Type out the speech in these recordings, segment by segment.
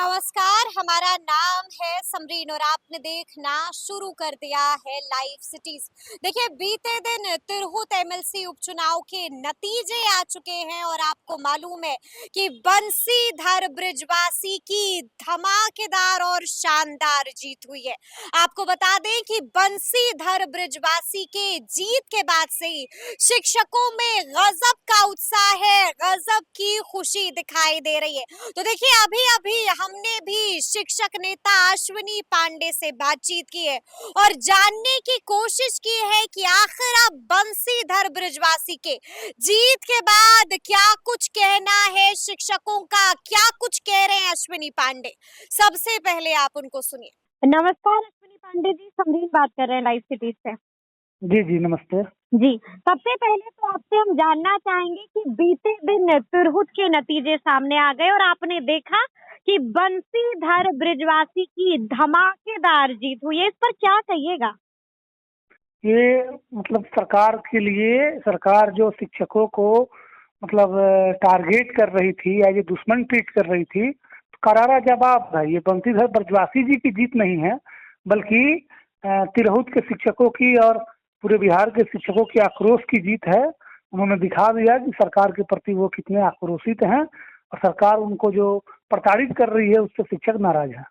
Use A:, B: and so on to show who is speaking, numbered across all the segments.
A: नमस्कार, हमारा नाम है समरीन और आपने देखना शुरू कर दिया है लाइव सिटीज। देखिए, बीते दिन तिरहुत एमएलसी उपचुनाव के नतीजे आ चुके हैं और आपको मालूम है कि बंसीधर बृजवासी की धमाकेदार और शानदार जीत हुई है। आपको बता दें कि बंसीधर बृजवासी के जीत के बाद से ही शिक्षकों में गजब का उत्साह है, गजब की खुशी दिखाई दे रही है। तो देखिए, अभी अभी हमने भी शिक्षक नेता अश्विनी पांडे से बातचीत की है और जानने की कोशिश की है कि आखिर अब बंसीधर बृजवासी के जीत के बाद क्या कुछ कहना है शिक्षकों का, क्या कुछ कह रहे हैं अश्विनी पांडे। सबसे पहले आप उनको सुनिए। नमस्कार अश्विनी पांडे जी, समरीन बात कर रहे हैं लाइव सिटीज से।
B: जी जी नमस्ते।
A: जी, सबसे पहले तो आपसे हम जानना चाहेंगे कि बीते दिन तिरहुत के नतीजे सामने आ गए और आपने देखा कि बंसीधर बृजवासी की धमाकेदार जीत हुई है, इस पर क्या कहिएगा?
B: ये मतलब सरकार के लिए, सरकार जो शिक्षकों को मतलब टारगेट कर रही थी या ये दुश्मन ट्रीट कर रही थी, तो करारा जवाब है। ये बंसीधर बृजवासी जी की जीत नहीं है, बल्कि तिरहुत के शिक्षकों की और पूरे बिहार के शिक्षकों की आक्रोश की जीत है। उन्होंने दिखा दिया कि सरकार के प्रति वो कितने आक्रोशित हैं और सरकार उनको जो प्रताड़ित कर रही है उससे शिक्षक नाराज है।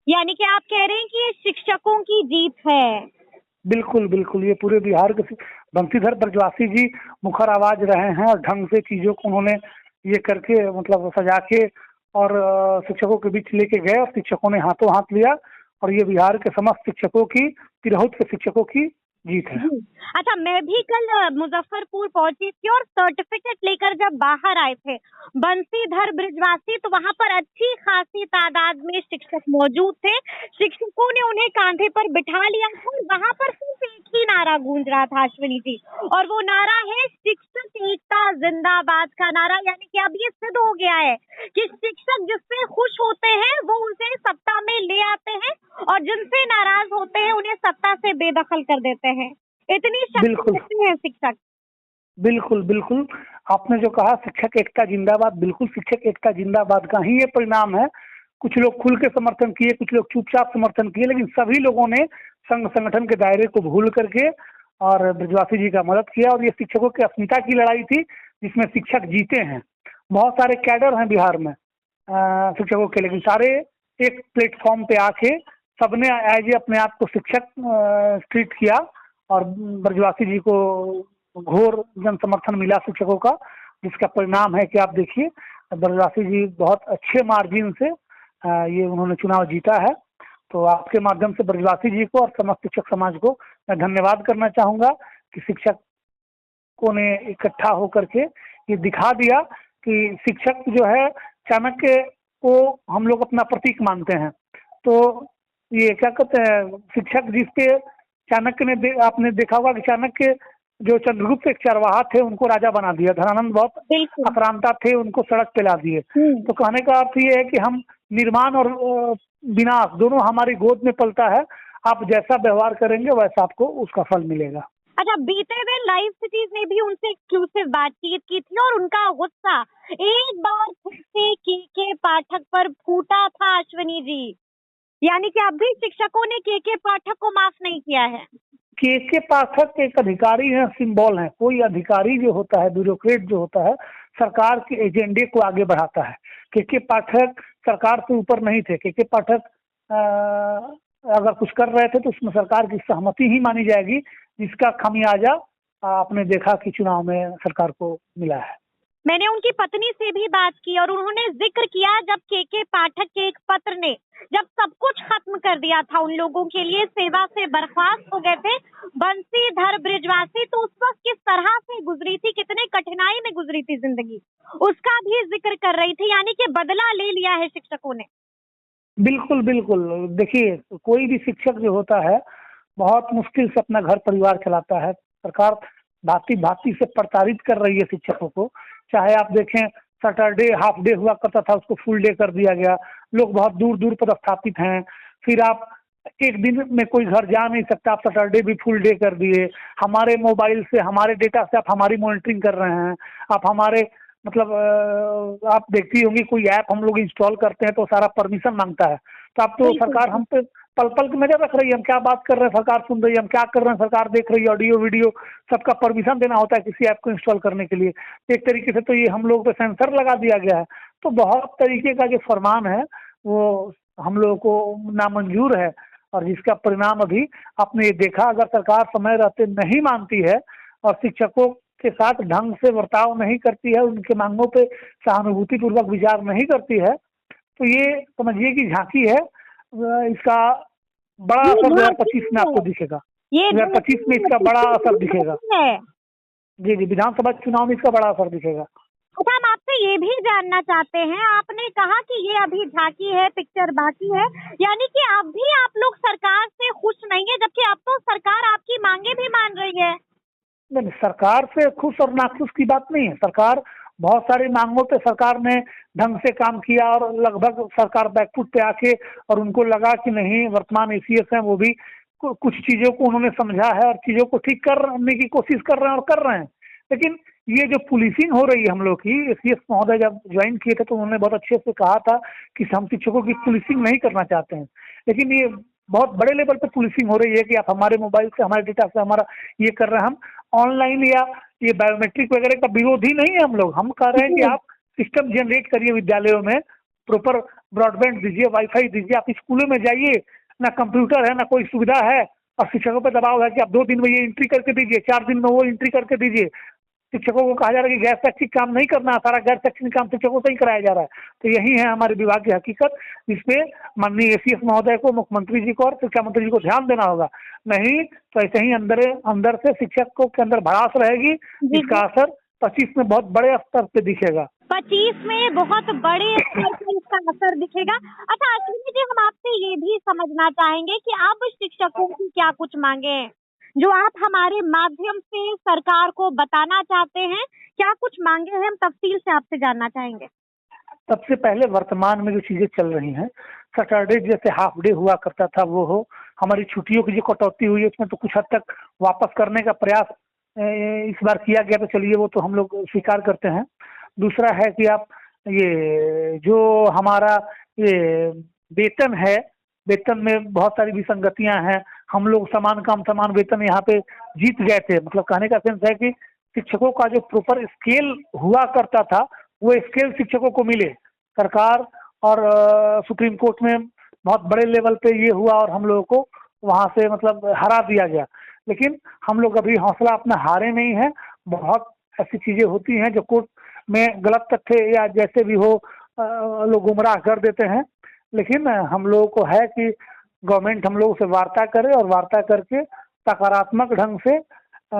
A: यानी कि आप कह रहे हैं कि ये शिक्षकों की जीत है?
B: बिल्कुल बिल्कुल, ये पूरे बिहार के बंसीधर बृजवासी जी मुखर आवाज रहे हैं और ढंग से चीजों को उन्होंने ये करके मतलब सजा के और शिक्षकों के बीच लेके गए और शिक्षकों ने हाथों हाथ लिया और ये बिहार के समस्त शिक्षकों की, तिरहुत के शिक्षकों की जीत है।
A: अच्छा, मैं भी कल मुजफ्फरपुर पहुंची थी और सर्टिफिकेट लेकर जब बाहर आए थे बंसीधर बृजवासी, तो वहां पर अच्छी खासी तादाद में शिक्षक मौजूद थे। शिक्षकों ने उन्हें कांधे पर बिठा लिया था और वहां पर सिर्फ एक ही नारा गूंज रहा था अश्विनी जी, और वो नारा है शिक्षक एकता जिंदाबाद का नारा। यानी कि अब ये सिद्ध हो गया है कि शिक्षक जिससे खुश होते हैं वो उसे सत्ता में ले आते हैं और जिनसे नाराज होते हैं उन्हें सत्ता से बेदखल कर देते हैं। इतनी शक्ति रखते हैं शिक्षक।
B: बिल्कुल बिल्कुल, आपने जो कहा शिक्षक एकता जिंदाबाद, बिल्कुल शिक्षक एकता जिंदाबाद का ही ये परिणाम है। कुछ लोग खुल के समर्थन किए, कुछ लोग चुपचाप समर्थन किए, लेकिन सभी लोगों ने संघ संगठन के दायरे को भूल करके और बृजवासी जी का मदद किया। और ये शिक्षकों की अस्मिता की लड़ाई थी जिसमें शिक्षक जीते हैं। बहुत सारे कैडर हैं बिहार में शिक्षकों के, लेकिन सारे एक प्लेटफॉर्म पे आके सबने एज अपने आप को शिक्षक ट्रीट किया और बृजवासी जी को घोर जन समर्थन मिला शिक्षकों का, जिसका परिणाम है कि आप देखिए बृजवासी जी बहुत अच्छे मार्जिन से ये उन्होंने चुनाव जीता है। तो आपके माध्यम से बृजवासी जी को और समस्त शिक्षक समाज को मैं धन्यवाद करना चाहूंगा कि शिक्षकों ने इकट्ठा होकर के ये दिखा दिया कि शिक्षक जो है चाणक्य को हम लोग अपना प्रतीक मानते हैं। तो ये क्या कहते हैं, शिक्षक जिसपे चाणक्य ने आपने देखा होगा कि चाणक्य जो चंद्रगुप्त एक चरवाहा थे उनको राजा बना दिया, धनानंद बहुत आक्रांता थे उनको सड़क पे ला दिए। तो कहने का अर्थ ये है कि हम निर्माण और विनाश दोनों हमारी गोद में पलता है। आप जैसा व्यवहार करेंगे वैसा आपको उसका फल मिलेगा।
A: अच्छा, बीते दिन लाइव सिटीज ने भी उनसे एक्सक्लूसिव बातचीत की थी और उनका गुस्सा एक बार फिर से के पाठक पर फूटा था अश्विनी जी। यानी कि अब भी शिक्षकों ने के पाठक को माफ नहीं किया है।
B: के पाठक एक अधिकारी है, सिंबल है। कोई अधिकारी जो होता है, ब्यूरोक्रेट जो होता है, सरकार के एजेंडे को आगे बढ़ाता है। के पाठक सरकार से ऊपर नहीं थे। के पाठक अगर कुछ कर रहे थे तो उसमें सरकार की सहमति ही मानी जाएगी, जिसका खामियाजा आपने देखा कि चुनाव में सरकार को मिला है।
A: मैंने उनकी पत्नी से भी बात की और उन्होंने जिक्र किया जब के पाठक के एक पत्र ने जब सब कुछ खत्म कर दिया था, उन लोगों के लिए सेवा से बर्खास्त हो गए थे बंसीधर बृजवासी, तो उस वक्त किस तरह से गुजरी थी, कितने कठिनाई में गुजरी थी जिंदगी, उसका भी जिक्र कर रही थी। यानी कि बदला ले लिया है शिक्षकों ने।
B: बिल्कुल बिल्कुल, देखिए कोई भी शिक्षक जो होता है बहुत मुश्किल से अपना घर परिवार चलाता है। सरकार भांति भांति से प्रताड़ित कर रही है शिक्षकों को। चाहे आप देखें सैटरडे हाफ डे हुआ करता था, उसको फुल डे कर दिया गया। लोग बहुत दूर दूर पदस्थापित हैं। फिर आप एक दिन में कोई घर जा नहीं सकता, आप सैटरडे भी फुल डे कर दिए। हमारे मोबाइल से, हमारे डेटा से आप हमारी मॉनिटरिंग कर रहे हैं, आप हमारे मतलब आप देखती होंगी कोई ऐप हम लोग इंस्टॉल करते हैं तो सारा परमिशन मांगता है। तो अब तो
A: बिल्कुल।
B: सरकार हम पे पल पल की नजर रख रही है, हम क्या बात कर रहे हैं सरकार सुन रही है, हम क्या कर रहे हैं सरकार देख रही है, ऑडियो वीडियो सबका परमिशन देना होता है किसी ऐप को इंस्टॉल करने के लिए। एक तरीके से तो ये हम लोग पे सेंसर लगा दिया गया है। तो बहुत तरीके का जो फरमान है वो हम लोगों को नामंजूर है, और जिसका परिणाम अभी आपने ये देखा, अगर सरकार समय रहते नहीं मानती है और शिक्षकों के साथ ढंग से बर्ताव नहीं करती है, उनके मांगों पे सहानुभूति पूर्वक विचार नहीं करती है, तो ये समझिए कि झांकी है। इसका बड़ा
A: ये
B: असर
A: झांकी
B: 2025 में
A: है,
B: आपको दिखेगा।
A: ये झांकी
B: 2025 में
A: है,
B: इसका बड़ा
A: पिक्चर
B: असर
A: भी
B: दिखेगा।
A: झांकी है।
B: जी जी, विधानसभा चुनाव में इसका बड़ा असर दिखेगा।
A: अच्छा, हम आपसे ये भी जानना चाहते हैं, आपने कहा कि ये अभी झांकी है, पिक्चर बाकी है, यानी कि अब भी आप लोग सरकार से खुश नहीं है, जबकि अब तो सरकार आपकी मांगे भी मान रही है।
B: नहीं, सरकार से खुश और नाखुश की बात नहीं है। सरकार बहुत सारी मांगों पे सरकार ने ढंग से काम किया, और लगभग सरकार बैकफुट पे आके, और उनको लगा कि नहीं वर्तमान एसीएस हैं वो भी कुछ चीजों को उन्होंने समझा है और चीजों को ठीक करने की कोशिश कर रहे हैं और कर रहे हैं। लेकिन ये जो पुलिसिंग हो रही है हम लोग की, एसीएस महोदय जब ज्वाइन किए थे तो उन्होंने बहुत अच्छे से कहा था कि हम शिक्षकों की पुलिसिंग नहीं करना चाहते हैं। लेकिन ये बहुत बड़े लेवल पे पुलिसिंग हो रही है कि आप हमारे मोबाइल से, हमारे डेटा से हमारा ये कर रहे हैं। हम ऑनलाइन या ये बायोमेट्रिक वगैरह का विरोधी नहीं है हम लोग। हम कह रहे हैं कि
A: जी।
B: आप सिस्टम जनरेट करिए विद्यालयों में, प्रॉपर ब्रॉडबैंड दीजिए, वाईफाई दीजिए। आप स्कूलों में जाइए, ना कंप्यूटर है ना कोई सुविधा है, और शिक्षकों पर दबाव है कि आप 2 दिन में ये एंट्री करके दीजिए, 4 दिन में वो एंट्री करके दीजिए। शिक्षकों को कहा जा रहा है कि गैर शैक्षिक काम नहीं करना, सारा गैर शैक्षणिक काम शिक्षकों से ही कराया जा रहा है। तो यही है हमारे विभाग की हकीकत। इसपे माननीय एसीएस महोदय को, मुख्यमंत्री जी को और शिक्षा मंत्री जी को ध्यान देना होगा। नहीं तो ऐसे ही अंदर अंदर से शिक्षकों के अंदर भड़ास रहेगी,
A: जी
B: जिसका
A: जी।
B: असर 25 में बहुत बड़े स्तर पे दिखेगा।
A: 25 में बहुत बड़े स्तर पर इसका असर दिखेगा। अच्छा अश्विनी जी, हम आपसे ये भी समझना चाहेंगे कि अब शिक्षकों की क्या कुछ मांगे हैं, जो आप हमारे माध्यम से सरकार को बताना चाहते हैं, क्या कुछ मांगे हैं, हम तफसील से आपसे जानना चाहेंगे।
B: सबसे पहले वर्तमान में जो चीजें चल रही हैं, सैटरडे जैसे हाफ डे हुआ करता था वो हो, हमारी छुट्टियों की जो कटौती हुई है उसमें तो कुछ हद तक वापस करने का प्रयास इस बार किया गया, तो चलिए वो तो हम लोग स्वीकार करते हैं। दूसरा है कि आप ये जो हमारा ये वेतन है, वेतन में बहुत सारी विसंगतियां हैं। हम लोग समान काम समान वेतन यहाँ पे जीत गए थे। मतलब कहने का सेंस है कि शिक्षकों का जो प्रॉपर स्केल हुआ करता था वो स्केल शिक्षकों को मिले। सरकार और सुप्रीम कोर्ट में बहुत बड़े लेवल पे ये हुआ और हम लोगों को वहां से मतलब हरा दिया गया। लेकिन हम लोग अभी हौसला अपना हारे नहीं है। बहुत ऐसी चीजें होती हैं जो कोर्ट में गलत तथ्य या जैसे भी हो लोग गुमराह कर देते हैं। लेकिन हम लोगों को है कि गवर्नमेंट हम लोगों से वार्ता करे, और वार्ता करके सकारात्मक ढंग से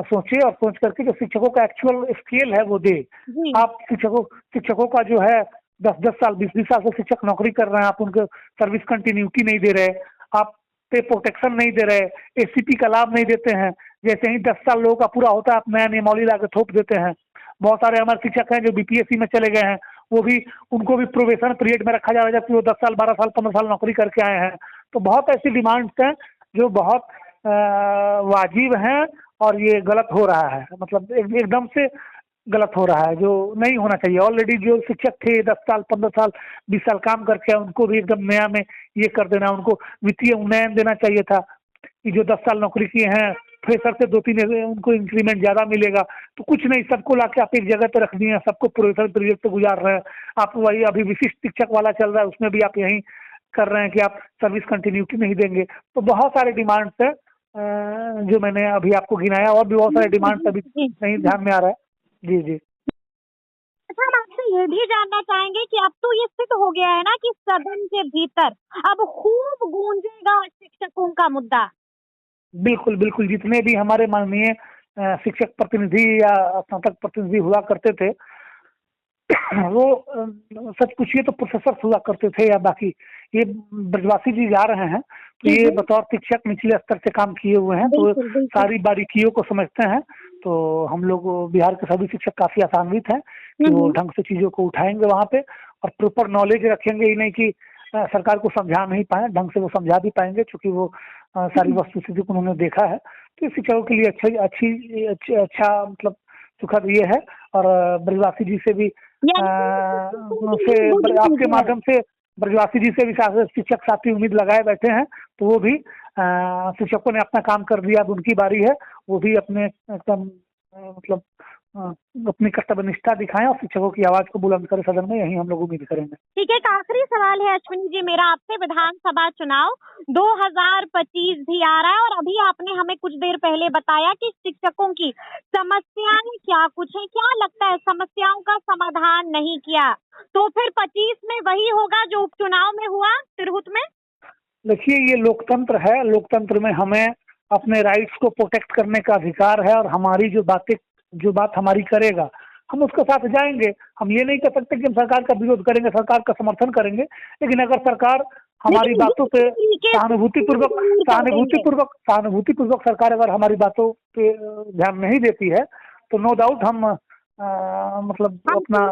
B: सोचे, और सोच करके जो शिक्षकों का एक्चुअल स्केल है वो दे।
A: जी।
B: आप शिक्षकों का जो है 10-10 साल 20-20 साल से शिक्षक नौकरी कर रहे हैं, आप उनको सर्विस कंटिन्यूटी नहीं दे रहे, आप पे प्रोटेक्शन नहीं दे रहे, एसीपी का लाभ नहीं देते हैं। जैसे ही 10 साल लोगों का पूरा होता है आप नया नियमावली ला के थोप देते हैं। बहुत सारे हमारे शिक्षक हैं जो बीपीएससी में चले गए हैं, वो भी उनको भी प्रोबेशन पीरियड में रखा जा रहा है जबकि वो 10 साल 12 साल 15 साल नौकरी करके आए हैं। तो बहुत ऐसी डिमांड्स हैं जो बहुत वाजिब हैं, और ये गलत हो रहा है। मतलब एकदम से गलत हो रहा है, जो नहीं होना चाहिए। ऑलरेडी जो शिक्षक थे 10 साल 15 साल 20 साल काम करके उनको भी एकदम नया में ये कर देना, उनको वित्तीय उन्नयन देना चाहिए था कि जो 10 साल नौकरी किए हैं फ्रेशर से 2-3 उनको इंक्रीमेंट ज्यादा मिलेगा। तो कुछ नहीं, सबको लाके आप एक जगह पे रख दिए हैं, सबको प्रोफेसर पीरियड पे गुजार रहे हैं। आप वही अभी विशिष्ट शिक्षक वाला चल रहा है, उसमें भी आप यही कर रहे हैं कि आप सर्विस कंटिन्यूटी नहीं देंगे। तो बहुत सारे डिमांड्स है जो मैंने अभी आपको गिनाया, और भी बहुत सारे डिमांड्स अभी नहीं ध्यान में आ रहा है। जी जी।
A: अच्छा, हम आपसे ये भी जानना चाहेंगे कि अब तो ये सिद्ध हो गया है ना कि सदन के भीतर अब खूब गूंजेगा शिक्षकों का मुद्दा।
B: बिल्कुल बिल्कुल, जितने भी हमारे माननीय शिक्षक प्रतिनिधि या स्नातक प्रतिनिधि हुआ करते थे वो सच पूछिए तो प्रोफेसर हुआ करते थे, या बाकी ये ब्रजवासी जी जा रहे हैं तो
A: जी
B: ये
A: जी।
B: बतौर शिक्षक निचले स्तर से काम किए हुए हैं, तो
A: बिल्कुल बिल्कुल।
B: सारी बारीकियों को समझते हैं। तो हम लोग बिहार के सभी शिक्षक काफी आसान्वित हैं कि वो ढंग से चीजों को उठाएंगे वहां पे, और प्रॉपर नॉलेज रखेंगे। ही नहीं कि सरकार को समझा नहीं पाए, ढंग से वो समझा भी पाएंगे, क्योंकि वो सारी वस्तुस्थिति को उन्होंने देखा है। तो शिक्षकों के लिए अच्छा मतलब सुखद ये है। और ब्रजवासी जी से भी आपके माध्यम से ब्रजवासी जी से भी शिक्षक साथी उम्मीद लगाए बैठे हैं, तो वो भी शिक्षकों ने अपना काम कर दिया, अब उनकी बारी है, वो भी अपने एकदम मतलब अपनी कर्तव्य निष्ठा दिखाएं और शिक्षकों की आवाज को बुलंद करें सदन में, यही हम लोग उम्मीद करेंगे।
C: ठीक है, एक आखिरी सवाल है अश्विनी जी मेरा आपसे। विधानसभा चुनाव 2025 भी आ रहा है और अभी आपने हमें कुछ देर पहले बताया कि शिक्षकों की समस्याएं क्या कुछ है, क्या लगता है समस्याओं का समाधान नहीं किया तो फिर 25 में वही होगा जो उपचुनाव में हुआ तिरहुत में?
B: देखिए, ये लोकतंत्र है, लोकतंत्र में हमें अपने राइट्स को प्रोटेक्ट करने का अधिकार है और हमारी जो बात हमारी करेगा हम उसके साथ जाएंगे। हम ये नहीं कह सकते कि हम सरकार का विरोध करेंगे, सरकार का समर्थन करेंगे, लेकिन अगर सरकार हमारी बातों पे सहानुभूतिपूर्वक सरकार अगर हमारी बातों पे ध्यान नहीं देती है तो नो डाउट हम मतलब अपना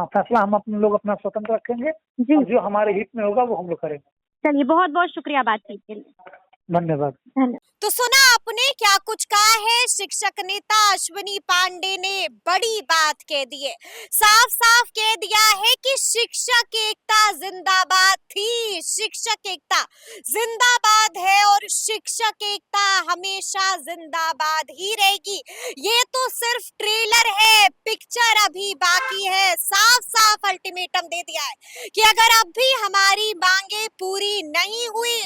B: फैसला हम अपने लोग अपना स्वतंत्र रखेंगे और जो हमारे हित में होगा वो हम लोग करेंगे।
C: चलिए, बहुत बहुत शुक्रिया बातचीत के लिए।
B: धन्यवाद।
A: तो सुना आपने क्या कुछ कहा है शिक्षक नेता अश्विनी पांडे ने, बड़ी बात कह दी है, साफ साफ कह दिया है कि शिक्षक एकता जिंदाबाद थी, शिक्षक एकता जिंदाबाद है और शिक्षक एकता हमेशा जिंदाबाद ही रहेगी। ये तो सिर्फ ट्रेलर है, पिक्चर अभी बाकी है। साफ साफ अल्टीमेटम दे दिया है कि अगर अब भी हमारी मांगे पूरी नहीं हुई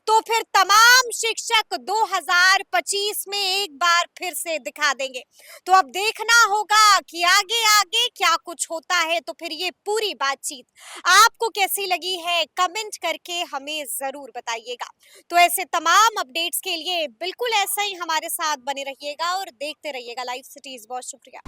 A: तो फिर तमाम शिक्षक 2025 में एक बार फिर से दिखा देंगे। तो अब देखना होगा कि आगे आगे क्या कुछ होता है। तो फिर ये पूरी बातचीत आपको कैसी लगी है, कमेंट करके हमें जरूर बताइएगा। तो ऐसे तमाम अपडेट्स के लिए बिल्कुल ऐसा ही हमारे साथ बने रहिएगा और देखते रहिएगा लाइव सिटीज। बहुत शुक्रिया।